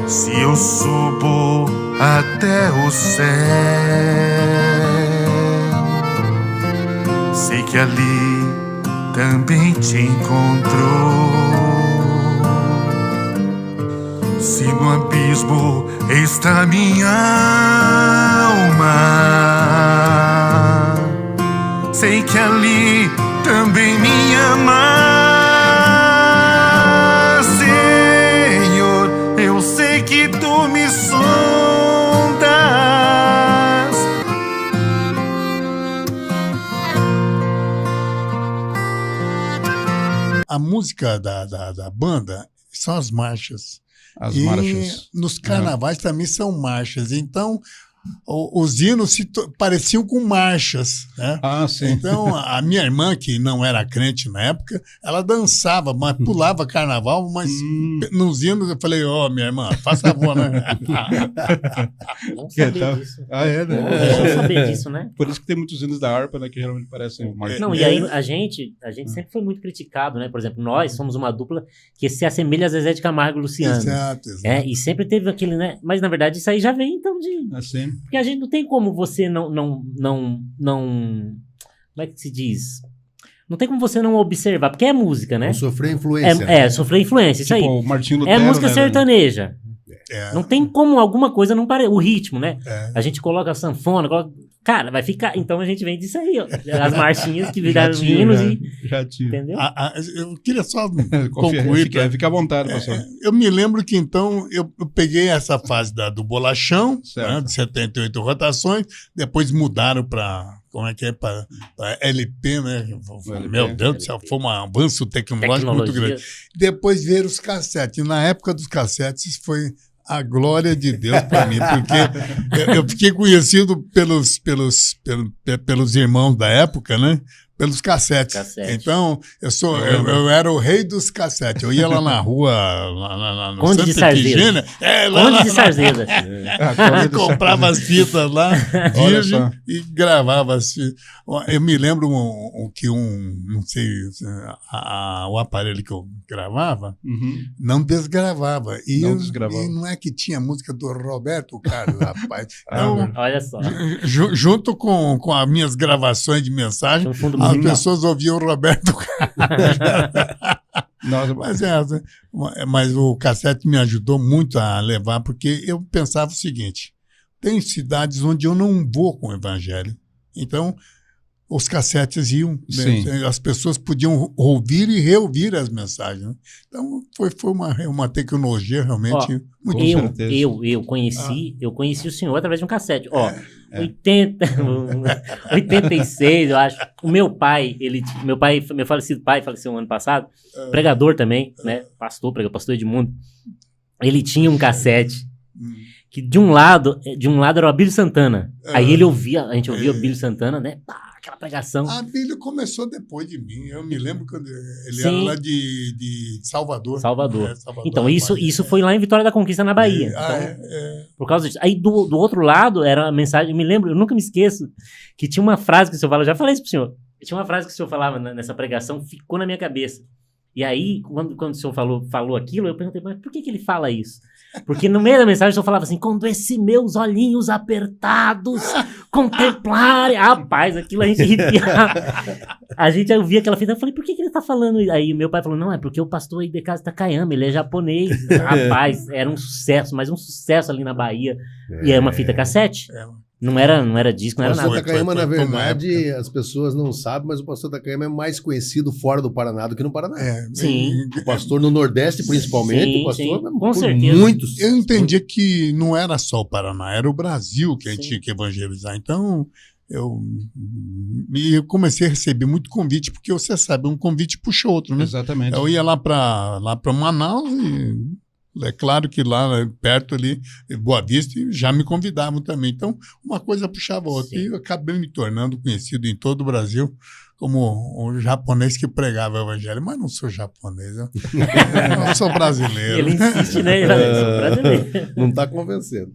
Se eu subo até o céu, sei que ali também te encontro. Se no abismo está minha alma, sei que ali também me ama. Senhor, eu sei que tu me sondas. A música da banda são as marchas. As e marchas. nos carnavais também são marchas. Então, os hinos pareciam com marchas, né? Ah, sim. Então, a minha irmã, que não era crente na época, ela dançava, mas pulava carnaval, mas nos hinos eu falei, minha irmã, faz favor, né? Não sabia disso. Ah, é, né? Não sabia disso, né? Por isso que tem muitos hinos da harpa, né? Que geralmente parecem marchas. Não, e aí a gente sempre foi muito criticado, né? Por exemplo, nós somos uma dupla que se assemelha a Zezé de Camargo e Luciano. Exato. E sempre teve aquele, né? Mas na verdade isso aí já vem então de... Assim. Porque a gente não tem como você não como é que se diz? Não tem como você não observar, porque é música, né? Não sofrer influência. Sofrer influência, isso Tipo, aí. o Martinho Lutero, É música né, sertaneja. É. Não tem como alguma coisa não parecer. O ritmo, né? É. A gente coloca a sanfona, cara, vai ficar. Então a gente vem disso aí, ó. As marchinhas que viraram hinos e. Já tinha. Entendeu? Eu queria só concluir. Fica à vontade, pastor. Eu me lembro que então eu peguei essa fase do bolachão, Certo. né, de 78 rotações, depois mudaram para para LP, né? Meu Deus do céu, foi um avanço tecnológico muito grande. Depois veio os cassetes. E na época dos cassetes foi a glória de Deus para mim, porque eu fiquei conhecido pelos irmãos da época, né? Pelos cassetes. Então, eu era o rei dos cassetes. Eu ia lá na rua, lá no Conde de Santa Sarzeda. Conde de Sarzeda. Comprava as fitas lá, virgem, e gravava as fitas. Eu me lembro que não sei, o aparelho que eu gravava, não desgravava. E não é que tinha música do Roberto Carlos, rapaz. Então, olha só. Junto com as minhas gravações de mensagem, as pessoas ouviam o Roberto Carlos. Mas o cassete me ajudou muito a levar, porque eu pensava o seguinte: tem cidades onde eu não vou com o evangelho. Então, os cassetes iam, né? As pessoas podiam ouvir e reouvir as mensagens. Né? Então, foi uma tecnologia realmente muito eu conheci o senhor através de um cassete. 86, eu acho. Meu falecido pai, faleceu no ano passado, pregador também, né? Pastor Edmundo. Ele tinha um cassete que de um lado era o Abílio Santana. Aí a gente ouvia o Abílio Santana, né? Aquela pregação. A Abílio começou depois de mim. Eu me lembro quando ele era lá de Salvador. Salvador. Então, isso foi lá em Vitória da Conquista, na Bahia. Por causa disso. Aí, do outro lado, era a mensagem... Eu nunca me esqueço, que tinha uma frase que o senhor falava, eu já falei isso pro senhor. Tinha uma frase que o senhor falava nessa pregação, ficou na minha cabeça. E aí, quando o senhor falou aquilo, eu perguntei, mas por que ele fala isso? Porque no meio da mensagem o senhor falava assim, quando esses meus olhinhos apertados contemplarem... Rapaz, aquilo a gente arrepiava. A gente ouvia aquela fita, eu falei, por que ele tá falando isso? Aí meu pai falou, não, é porque o pastor aí de casa Takayama, ele é japonês. Rapaz, era um sucesso, mas um sucesso ali na Bahia. E é uma fita cassete. Não era disco, não era nada. O pastor Takayama, na verdade, as pessoas não sabem, mas o pastor Takayama é mais conhecido fora do Paraná do que no Paraná. Sim. O pastor no Nordeste, principalmente, sim, o pastor com certeza. Muitos. Eu entendi que não era só o Paraná, era o Brasil que a gente tinha que evangelizar. Então, eu comecei a receber muito convite, porque você sabe, um convite puxa outro, né? Exatamente. Eu ia lá para Manaus e... É claro que lá perto ali, Boa Vista, já me convidavam também. Então, uma coisa puxava a outra. Sim. E eu acabei me tornando conhecido em todo o Brasil como um japonês que pregava o evangelho. Mas não sou japonês, eu sou brasileiro. Ele insiste, né? Eu sou brasileiro. Não está convencendo.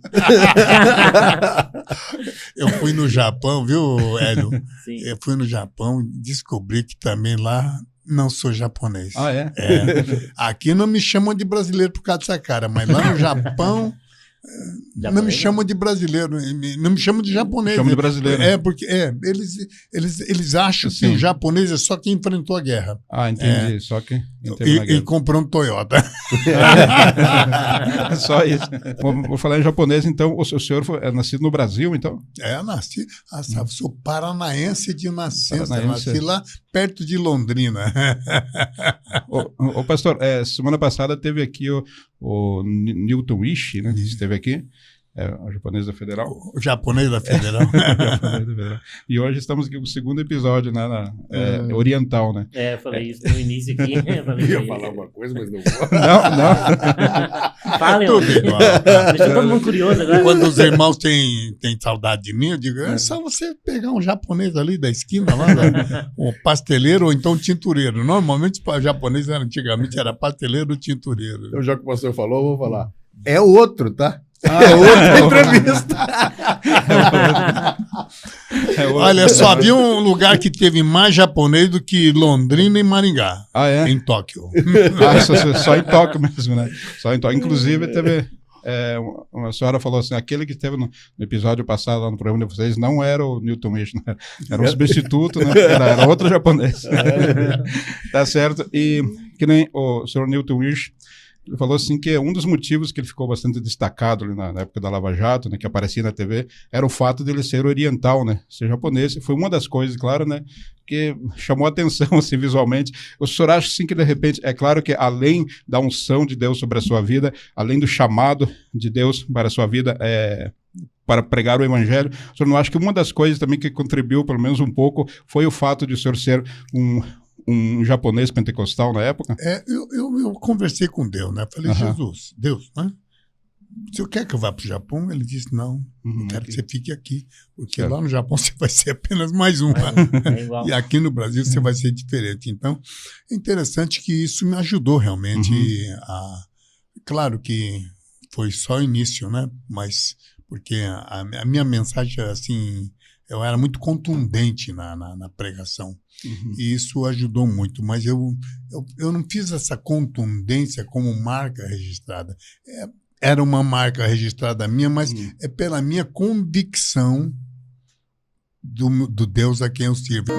Eu fui no Japão, viu, Hélio? Sim. Eu fui no Japão e descobri que também lá Não sou japonês. Ah, é? Aqui não me chamam de brasileiro por causa dessa cara, mas lá no Japão não me chamam de brasileiro, não me chamam de japonês. Chamam de brasileiro. Porque eles acham que o japonês é só quem enfrentou a guerra. Ah, entendi. Só que E comprou um Toyota. Só isso. Vou falar em japonês, então. O senhor é nascido no Brasil, então? Nasci. Sou paranaense de nascença. Paranaense. Nasci lá perto de Londrina. Ô pastor, semana passada teve aqui o Newton Ishii, né? Esteve aqui. O japonês da Federal. O japonês da Federal. E hoje estamos aqui com o segundo episódio, né? Oriental, né? Eu falei isso no início aqui. Eu ia falar uma coisa, mas não vou. Não. Falem, deixa todo mundo curioso agora. Quando os irmãos têm saudade de mim, eu digo, é só você pegar um japonês ali da esquina, lá, o pasteleiro ou então tintureiro. Normalmente, o japonês antigamente era pasteleiro ou tintureiro. Então, já que o pastor falou, eu vou falar. É outro, tá? Outra entrevista. Olha, só havia um lugar que teve mais japonês do que Londrina e Maringá. Ah, é? Em Tóquio. Só em Tóquio mesmo, né? Só em Tóquio. Inclusive, teve... uma senhora falou assim, aquele que esteve no episódio passado lá no programa de vocês não era o Newton Ishii, né? Era um substituto, né? Era outro japonês. Tá certo. E que nem o senhor Newton Ishii, ele falou assim que um dos motivos que ele ficou bastante destacado ali na época da Lava Jato, né, que aparecia na TV, era o fato de ele ser oriental, né, ser japonês. Foi uma das coisas, claro, né, que chamou a atenção assim, visualmente. O senhor acha assim, que de repente, é claro que além da unção de Deus sobre a sua vida, além do chamado de Deus para a sua vida, para pregar o evangelho, o senhor não acha que uma das coisas também que contribuiu, pelo menos um pouco, foi o fato de o senhor ser um japonês pentecostal na época? Eu conversei com Deus, né? Falei, Jesus, Deus, né? O senhor quer que eu vá para o Japão? Ele disse, não, quero que você fique aqui, porque lá no Japão você vai ser apenas mais um. E aqui no Brasil você vai ser diferente. Então, é interessante que isso me ajudou realmente Claro que foi só o início, né? Mas porque a minha mensagem, assim, eu era muito contundente na pregação. E isso ajudou muito, mas eu não fiz essa contundência como marca registrada. Era uma marca registrada minha, mas é pela minha convicção do Deus a quem eu sirvo.